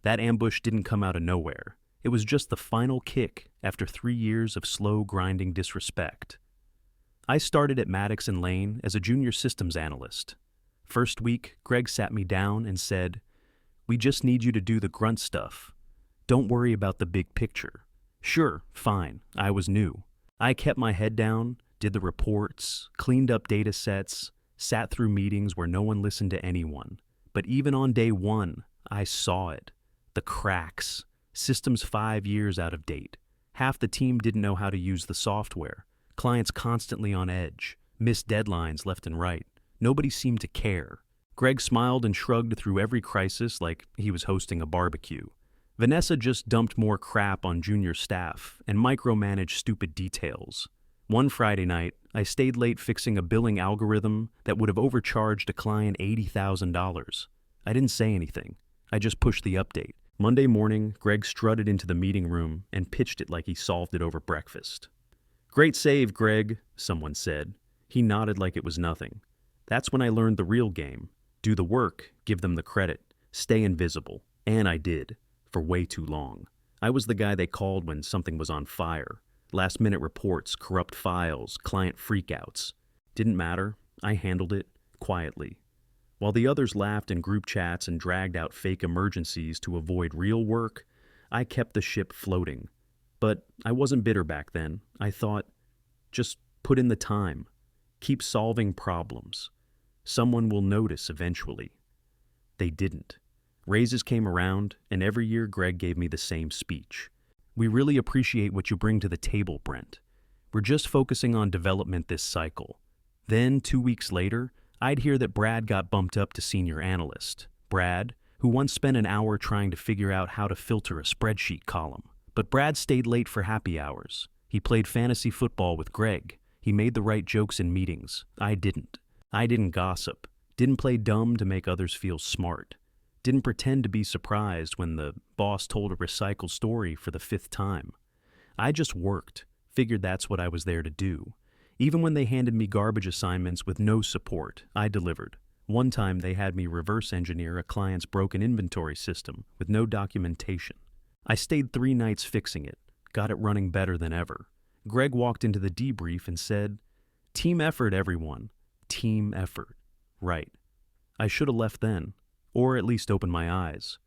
That ambush didn't come out of nowhere. It was just the final kick after 3 years of slow, grinding disrespect. I started at Maddox and Lane as a junior systems analyst. First week, Greg sat me down and said, "We just need you to do the grunt stuff. Don't worry about the big picture." Sure, fine, I was new. I kept my head down, did the reports, cleaned up data sets, sat through meetings where no one listened to anyone. But even on day one, I saw it. The cracks. Systems 5 years out of date. Half the team didn't know how to use the software. Clients constantly on edge. Missed deadlines left and right. Nobody seemed to care. Greg smiled and shrugged through every crisis like he was hosting a barbecue. Vanessa just dumped more crap on junior staff and micromanaged stupid details. One Friday night, I stayed late fixing a billing algorithm that would have overcharged a client $80,000. I didn't say anything. I just pushed the update. Monday morning, Greg strutted into the meeting room and pitched it like he solved it over breakfast. "Great save, Greg," someone said. He nodded like it was nothing. That's when I learned the real game. Do the work, give them the credit, stay invisible. And I did, for way too long. I was the guy they called when something was on fire. Last-minute reports, corrupt files, client freakouts. Didn't matter. I handled it quietly. While the others laughed in group chats and dragged out fake emergencies to avoid real work, I kept the ship floating. But I wasn't bitter back then. I thought, just put in the time. Keep solving problems. Someone will notice eventually. They didn't. Raises came around, and every year Greg gave me the same speech. "We really appreciate what you bring to the table, Brent. We're just focusing on development this cycle." Then, 2 weeks later, I'd hear that Brad got bumped up to senior analyst. Brad, who once spent an hour trying to figure out how to filter a spreadsheet column. But Brad stayed late for happy hours. He played fantasy football with Greg. He made the right jokes in meetings. I didn't. I didn't gossip. Didn't play dumb to make others feel smart. Didn't pretend to be surprised when the boss told a recycled story for the 5th time. I just worked. Figured that's what I was there to do. Even when they handed me garbage assignments with no support, I delivered. One time they had me reverse engineer a client's broken inventory system with no documentation. I stayed 3 nights fixing it, got it running better than ever. Greg walked into the debrief and said, "Team effort, everyone. Team effort." Right. I should have left then, or at least opened my eyes.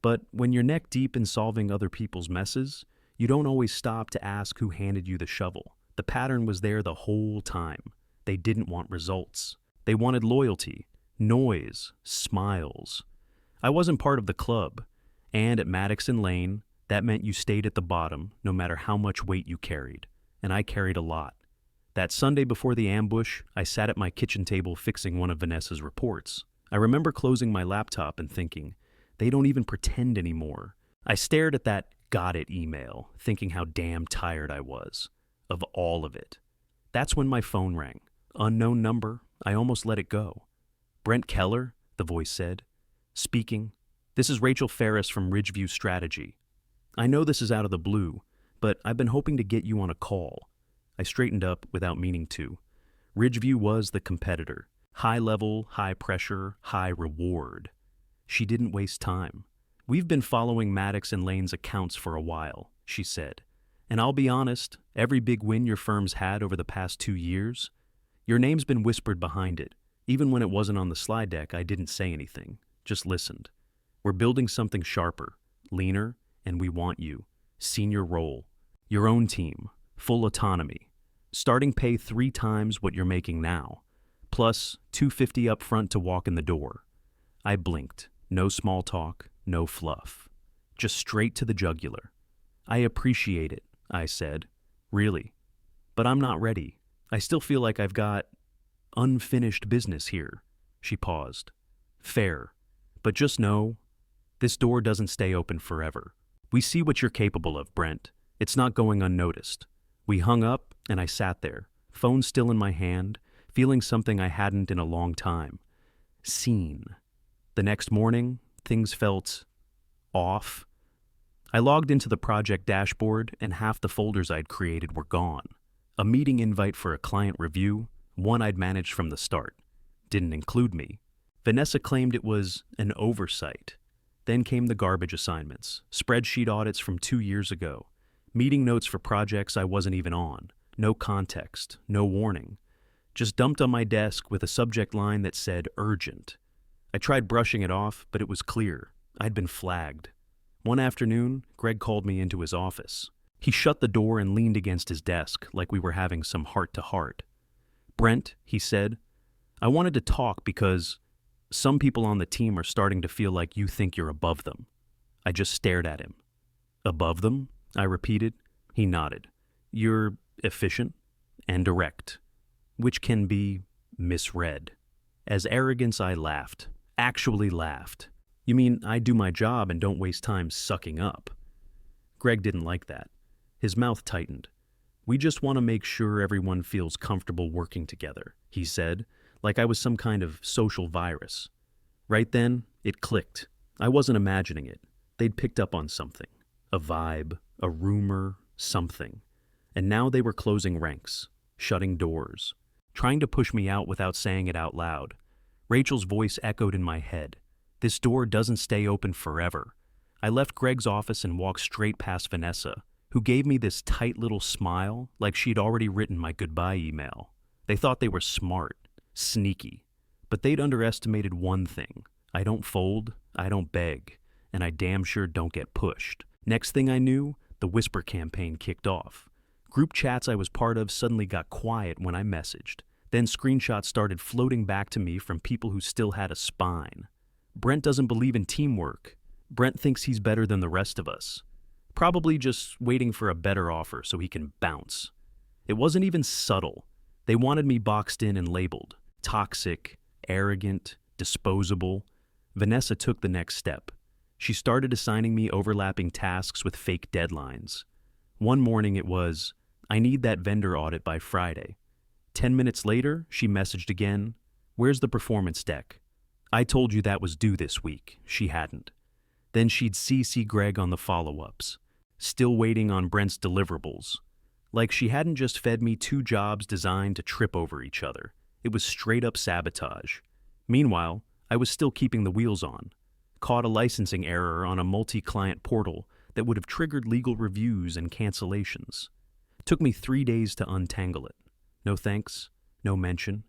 But when you're neck deep in solving other people's messes, you don't always stop to ask who handed you the shovel. The pattern was there the whole time. They didn't want results. They wanted loyalty, noise, smiles. I wasn't part of the club, and at Maddox and Lane, that meant you stayed at the bottom no matter how much weight you carried, and I carried a lot. That Sunday before the ambush, I sat at my kitchen table fixing one of Vanessa's reports. I remember closing my laptop and thinking, they don't even pretend anymore. I stared at that "got it" email, thinking how damn tired I was. Of all of it. That's when my phone rang. Unknown number, I almost let it go. "Brent Keller," the voice said. "Speaking. This is Rachel Ferris from Ridgeview Strategy. I know this is out of the blue, but I've been hoping to get you on a call." I straightened up without meaning to. Ridgeview was the competitor. High level, high pressure, high reward. She didn't waste time. "We've been following Maddox and Lane's accounts for a while," she said. "And I'll be honest, every big win your firm's had over the past 2 years, your name's been whispered behind it. Even when it wasn't on the slide deck, I didn't say anything, just listened. We're building something sharper, leaner, and we want you. Senior role. Your own team. Full autonomy. Starting pay 3 times what you're making now. Plus $250 up front to walk in the door." I blinked. No small talk, no fluff. Just straight to the jugular. "I appreciate it," I said. "Really. But I'm not ready. I still feel like I've got unfinished business here." She paused. "Fair. But just know, this door doesn't stay open forever. We see what you're capable of, Brent. It's not going unnoticed." We hung up, and I sat there, phone still in my hand, feeling something I hadn't in a long time. Seen. The next morning, things felt off. I logged into the project dashboard, and half the folders I'd created were gone. A meeting invite for a client review, one I'd managed from the start, didn't include me. Vanessa claimed it was an oversight. Then came the garbage assignments, spreadsheet audits from 2 years ago, meeting notes for projects I wasn't even on, no context, no warning. Just dumped on my desk with a subject line that said urgent. I tried brushing it off, but it was clear. I'd been flagged. One afternoon, Greg called me into his office. He shut the door and leaned against his desk like we were having some heart-to-heart. "Brent," he said, "I wanted to talk because some people on the team are starting to feel like you think you're above them." I just stared at him. "Above them?" I repeated. He nodded. "You're efficient and direct, which can be misread." As arrogance, I laughed. Actually laughed. "You mean I do my job and don't waste time sucking up?" Greg didn't like that. His mouth tightened. "We just want to make sure everyone feels comfortable working together," he said, like I was some kind of social virus. Right then, it clicked. I wasn't imagining it. They'd picked up on something. A vibe, a rumor, something. And now they were closing ranks, shutting doors, trying to push me out without saying it out loud. Rachel's voice echoed in my head. "This door doesn't stay open forever." I left Greg's office and walked straight past Vanessa, who gave me this tight little smile like she'd already written my goodbye email. They thought they were smart, sneaky, but they'd underestimated one thing. I don't fold, I don't beg, and I damn sure don't get pushed. Next thing I knew, the whisper campaign kicked off. Group chats I was part of suddenly got quiet when I messaged. Then screenshots started floating back to me from people who still had a spine. "Brent doesn't believe in teamwork. Brent thinks he's better than the rest of us. Probably just waiting for a better offer so he can bounce." It wasn't even subtle. They wanted me boxed in and labeled. Toxic, arrogant, disposable. Vanessa took the next step. She started assigning me overlapping tasks with fake deadlines. One morning it was, "I need that vendor audit by Friday." 10 minutes later, she messaged again, "Where's the performance deck?" "I told you that was due this week." She hadn't. Then she'd CC Greg on the follow-ups. Still waiting on Brent's deliverables. Like she hadn't just fed me 2 jobs designed to trip over each other. It was straight-up sabotage. Meanwhile, I was still keeping the wheels on. Caught a licensing error on a multi-client portal that would have triggered legal reviews and cancellations. Took me 3 days to untangle it. No thanks, no mention,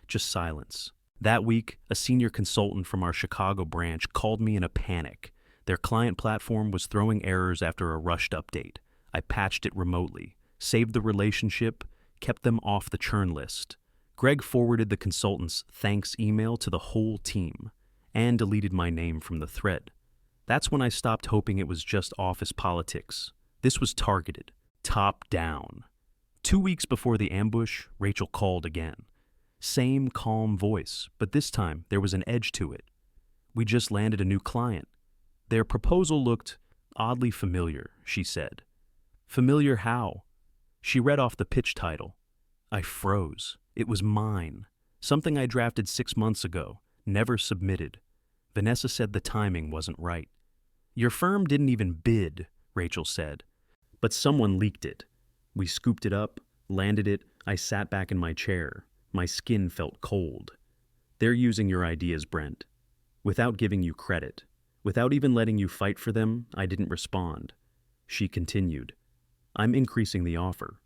just silence. That week, a senior consultant from our Chicago branch called me in a panic. Their client platform was throwing errors after a rushed update. I patched it remotely, saved the relationship, kept them off the churn list. Greg forwarded the consultant's thanks email to the whole team and deleted my name from the thread. That's when I stopped hoping it was just office politics. This was targeted, top down. 2 weeks before the ambush, Rachel called again. Same calm voice, but this time there was an edge to it. "We just landed a new client. Their proposal looked oddly familiar," she said. "Familiar how?" She read off the pitch title. I froze. It was mine. Something I drafted 6 months ago, never submitted. Vanessa said the timing wasn't right. "Your firm didn't even bid," Rachel said. "But someone leaked it." We scooped it up, landed it. I sat back in my chair. My skin felt cold. "They're using your ideas, Brent. Without giving you credit. Without even letting you fight for them, I didn't respond." She continued. "I'm increasing the offer.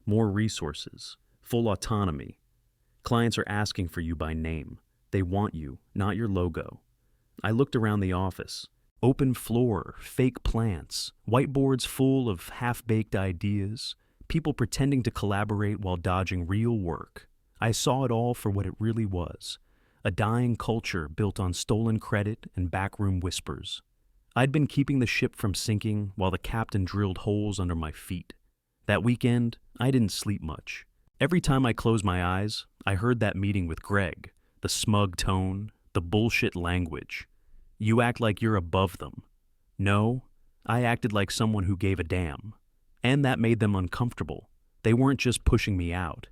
More resources. Full autonomy. Clients are asking for you by name. They want you, not your logo." I looked around the office. Open floor, fake plants, whiteboards full of half-baked ideas, people pretending to collaborate while dodging real work. I saw it all for what it really was, a dying culture built on stolen credit and backroom whispers. I'd been keeping the ship from sinking while the captain drilled holes under my feet. That weekend, I didn't sleep much. Every time I closed my eyes, I heard that meeting with Greg, the smug tone, the bullshit language. "You act like you're above them." No, I acted like someone who gave a damn. And that made them uncomfortable. They weren't just pushing me out.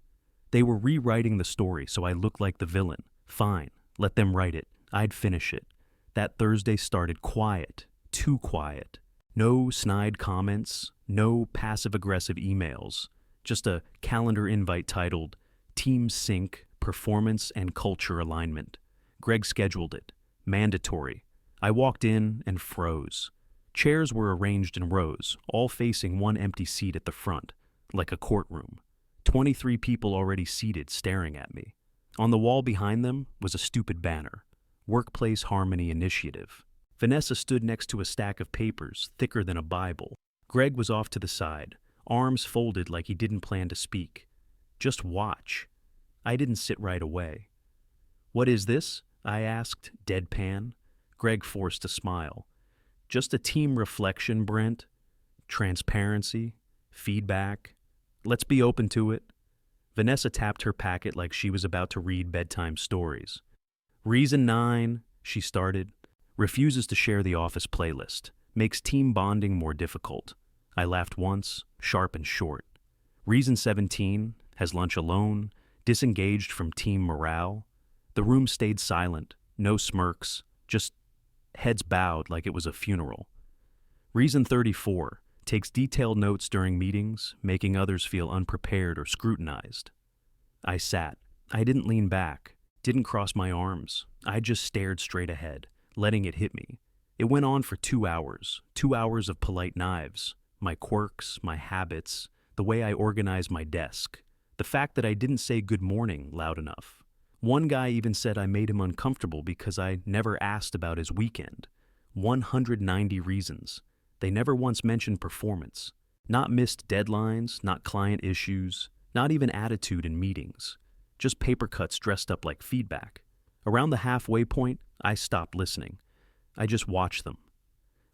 They were rewriting the story so I looked like the villain. Fine, let them write it. I'd finish it. That Thursday started quiet, too quiet. No snide comments, no passive-aggressive emails. Just a calendar invite titled Team Sync, Performance and Culture Alignment. Greg scheduled it. Mandatory. I walked in and froze. Chairs were arranged in rows, all facing one empty seat at the front, like a courtroom. 23 people already seated, staring at me. On the wall behind them was a stupid banner, Workplace Harmony Initiative. Vanessa stood next to a stack of papers, thicker than a Bible. Greg was off to the side, arms folded like he didn't plan to speak. Just watch. I didn't sit right away. "What is this?" I asked, deadpan. Greg forced a smile. "Just a team reflection, Brent. Transparency, feedback. Let's be open to it." Vanessa tapped her packet like she was about to read bedtime stories. "Reason 9, she started, refuses to share the office playlist, makes team bonding more difficult." I laughed once, sharp and short. "Reason 17, has lunch alone, disengaged from team morale." The room stayed silent, no smirks, just heads bowed like it was a funeral. "Reason 34, takes detailed notes during meetings, making others feel unprepared or scrutinized." I sat. I didn't lean back, didn't cross my arms. I just stared straight ahead, letting it hit me. It went on for 2 hours, 2 hours of polite knives, my quirks, my habits, the way I organized my desk, the fact that I didn't say good morning loud enough. One guy even said I made him uncomfortable because I never asked about his weekend. 190 reasons. They never once mentioned performance. Not missed deadlines, not client issues, not even attitude in meetings. Just paper cuts dressed up like feedback. Around the halfway point, I stopped listening. I just watched them.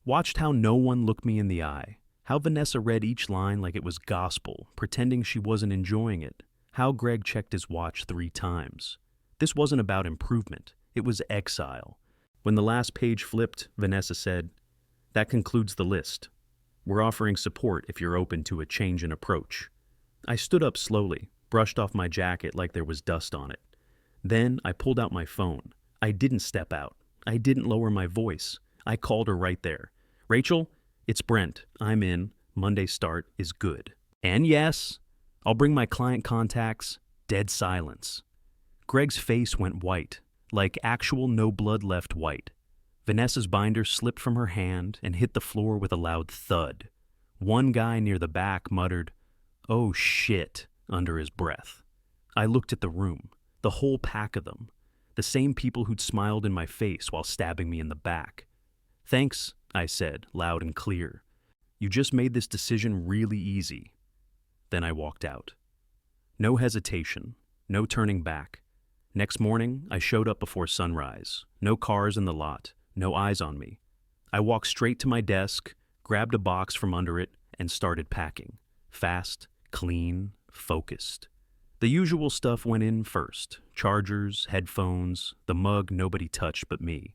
Watched how no one looked me in the eye. How Vanessa read each line like it was gospel, pretending she wasn't enjoying it. How Greg checked his watch 3 times. This wasn't about improvement. It was exile. When the last page flipped, Vanessa said, "That concludes the list. We're offering support if you're open to a change in approach." I stood up slowly, brushed off my jacket like there was dust on it. Then I pulled out my phone. I didn't step out. I didn't lower my voice. I called her right there. "Rachel, it's Brent. I'm in. Monday start is good. And yes, I'll bring my client contacts." Dead silence. Greg's face went white, like actual no blood left white. Vanessa's binder slipped from her hand and hit the floor with a loud thud. One guy near the back muttered, "Oh shit," under his breath. I looked at the room, the whole pack of them, the same people who'd smiled in my face while stabbing me in the back. "Thanks," I said, loud and clear. "You just made this decision really easy." Then I walked out. No hesitation, no turning back. Next morning, I showed up before sunrise. No cars in the lot, no eyes on me. I walked straight to my desk, grabbed a box from under it, and started packing. Fast, clean, focused. The usual stuff went in first. Chargers, headphones, the mug nobody touched but me.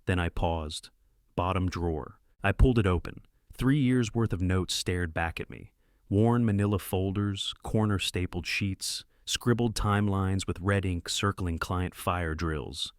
Then I paused. Bottom drawer. I pulled it open. 3 years' worth of notes stared back at me. Worn manila folders, corner stapled sheets, scribbled timelines with red ink circling client fire drills.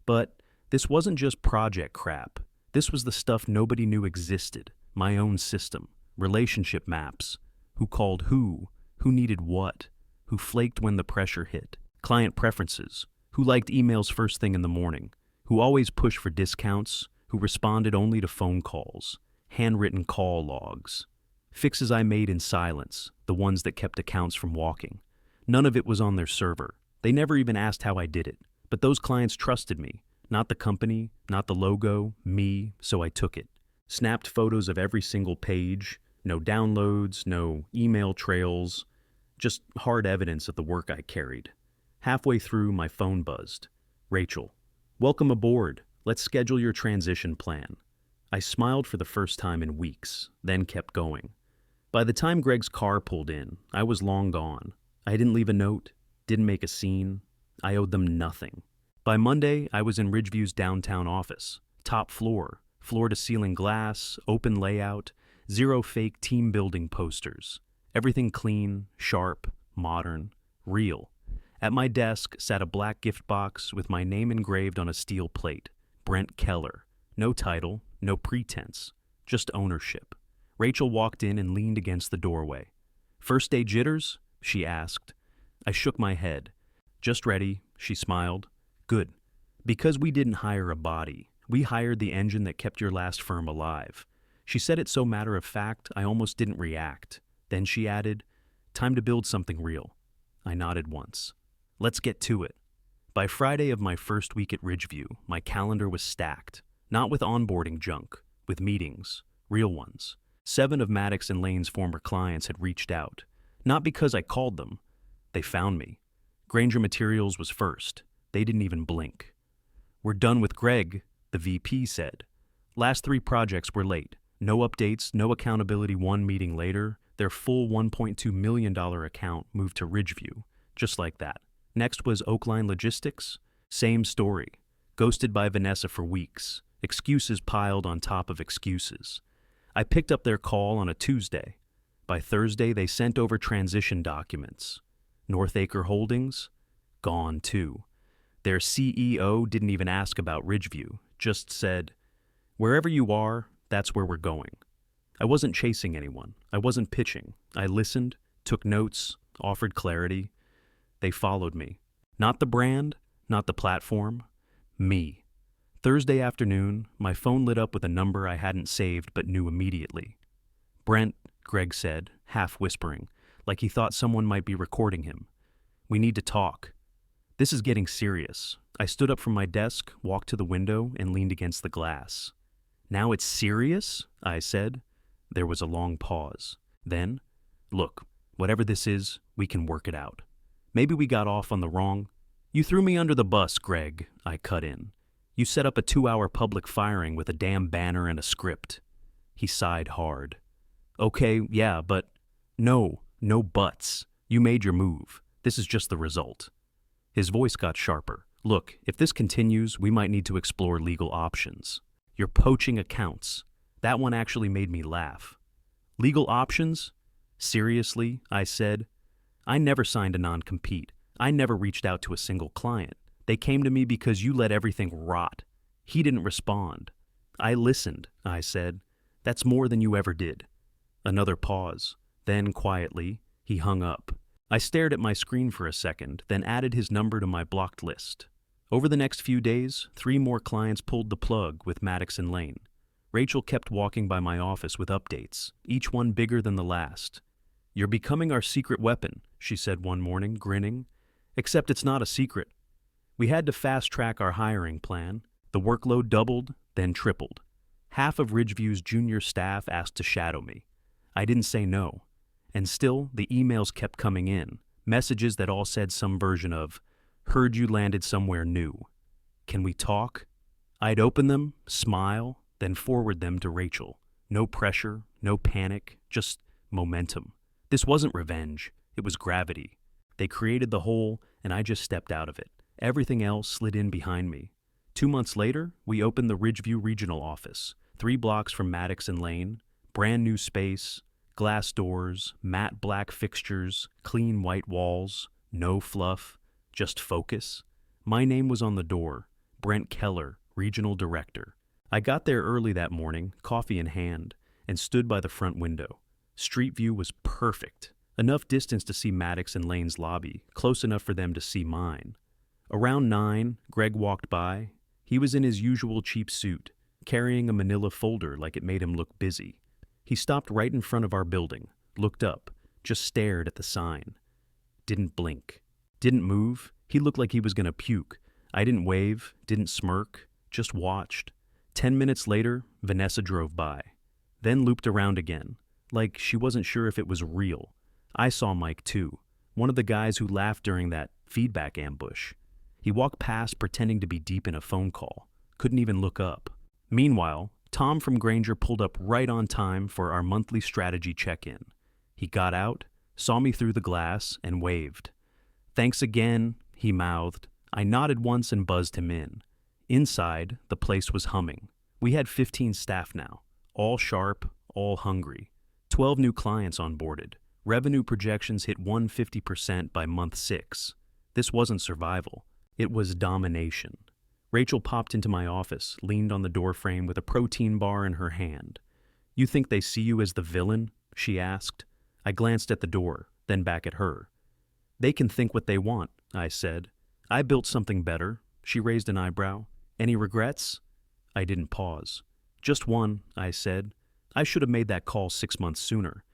But this wasn't just project crap. This was the stuff nobody knew existed. My own system. Relationship maps. Who called who needed what, who flaked when the pressure hit. Client preferences. Who liked emails first thing in the morning. Who always pushed for discounts. Who responded only to phone calls. Handwritten call logs. Fixes I made in silence, the ones that kept accounts from walking. None of it was on their server. They never even asked how I did it. But those clients trusted me. Not the company, not the logo, me, so I took it. Snapped photos of every single page. No downloads, no email trails. Just hard evidence of the work I carried. Halfway through, my phone buzzed. "Rachel, welcome aboard. Let's schedule your transition plan." I smiled for the first time in weeks, then kept going. By the time Greg's car pulled in, I was long gone. I didn't leave a note, didn't make a scene. I owed them nothing. By Monday, I was in Ridgeview's downtown office. Top floor, floor-to-ceiling glass, open layout, 0 fake team building posters. Everything clean, sharp, modern, real. At my desk sat a black gift box with my name engraved on a steel plate. Brent Keller. No title, no pretense, just ownership. Rachel walked in and leaned against the doorway. "First day jitters?" she asked. I shook my head. "Just ready," she smiled. "Good. Because we didn't hire a body. We hired the engine that kept your last firm alive. She said it so matter of fact, I almost didn't react. Then she added, time to build something real. I nodded once. Let's get to it. By Friday of my first week at Ridgeview, my calendar was stacked. Not with onboarding junk, with meetings, real ones. 7 of Maddox and Lane's former clients had reached out. Not because I called them. They found me. Granger Materials was first. They didn't even blink. We're done with Greg, the VP said. Last 3 projects were late. No updates, no accountability. 1 meeting later, their full $1.2 million account moved to Ridgeview. Just like that. Next was Oakline Logistics. Same story. Ghosted by Vanessa for weeks. Excuses piled on top of excuses. I picked up their call on a Tuesday. By Thursday, they sent over transition documents. Northacre Holdings? Gone too. Their CEO didn't even ask about Ridgeview, just said, wherever you are, that's where we're going. I wasn't chasing anyone. I wasn't pitching. I listened, took notes, offered clarity. They followed me. Not the brand, not the platform. Me. Thursday afternoon, my phone lit up with a number I hadn't saved but knew immediately. Brent, Greg said, half whispering, like he thought someone might be recording him. We need to talk. This is getting serious. I stood up from my desk, walked to the window, and leaned against the glass. Now it's serious? I said. There was a long pause. Then, look, whatever this is, we can work it out. Maybe we got off on the wrong. You threw me under the bus, Greg, I cut in. You set up a 2-hour public firing with a damn banner and a script. He sighed hard. Okay, yeah, but no buts. You made your move. This is just the result. His voice got sharper. Look, if this continues, we might need to explore legal options. You're poaching accounts. That one actually made me laugh. Legal options? Seriously, I said. I never signed a non-compete. I never reached out to a single client. They came to me because you let everything rot. He didn't respond. I listened, I said. That's more than you ever did. Another pause. Then, quietly, he hung up. I stared at my screen for a second, then added his number to my blocked list. Over the next few days, 3 more clients pulled the plug with Maddox and Lane. Rachel kept walking by my office with updates, each one bigger than the last. You're becoming our secret weapon, she said one morning, grinning. Except it's not a secret. We had to fast-track our hiring plan. The workload doubled, then tripled. Half of Ridgeview's junior staff asked to shadow me. I didn't say no. And still, the emails kept coming in, messages that all said some version of, heard you landed somewhere new. Can we talk? I'd open them, smile, then forward them to Rachel. No pressure, no panic, just momentum. This wasn't revenge, it was gravity. They created the hole, and I just stepped out of it. Everything else slid in behind me. 2 months later, we opened the Ridgeview Regional Office, 3 blocks from Maddox and Lane, brand new space, glass doors, matte black fixtures, clean white walls, no fluff, just focus. My name was on the door, Brent Keller, Regional Director. I got there early that morning, coffee in hand, and stood by the front window. Street view was perfect. Enough distance to see Maddox and Lane's lobby, close enough for them to see mine. Around 9, Greg walked by. He was in his usual cheap suit, carrying a manila folder like it made him look busy. He stopped right in front of our building, looked up, just stared at the sign. Didn't blink. Didn't move. He looked like he was gonna puke. I didn't wave, didn't smirk, just watched. 10 minutes later, Vanessa drove by. Then looped around again, like she wasn't sure if it was real. I saw Mike too, one of the guys who laughed during that feedback ambush. He walked past pretending to be deep in a phone call. Couldn't even look up. Meanwhile, Tom from Granger pulled up right on time for our monthly strategy check-in. He got out, saw me through the glass, and waved. Thanks again, he mouthed. I nodded once and buzzed him in. Inside, the place was humming. We had 15 staff now, all sharp, all hungry. 12 new clients onboarded. Revenue projections hit 150% by month 6. This wasn't survival. It was domination. Rachel popped into my office, leaned on the doorframe with a protein bar in her hand. You think they see you as the villain? She asked. I glanced at the door, then back at her. They can think what they want, I said. I built something better. She raised an eyebrow. Any regrets? I didn't pause. Just one, I said. I should have made that call 6 months sooner.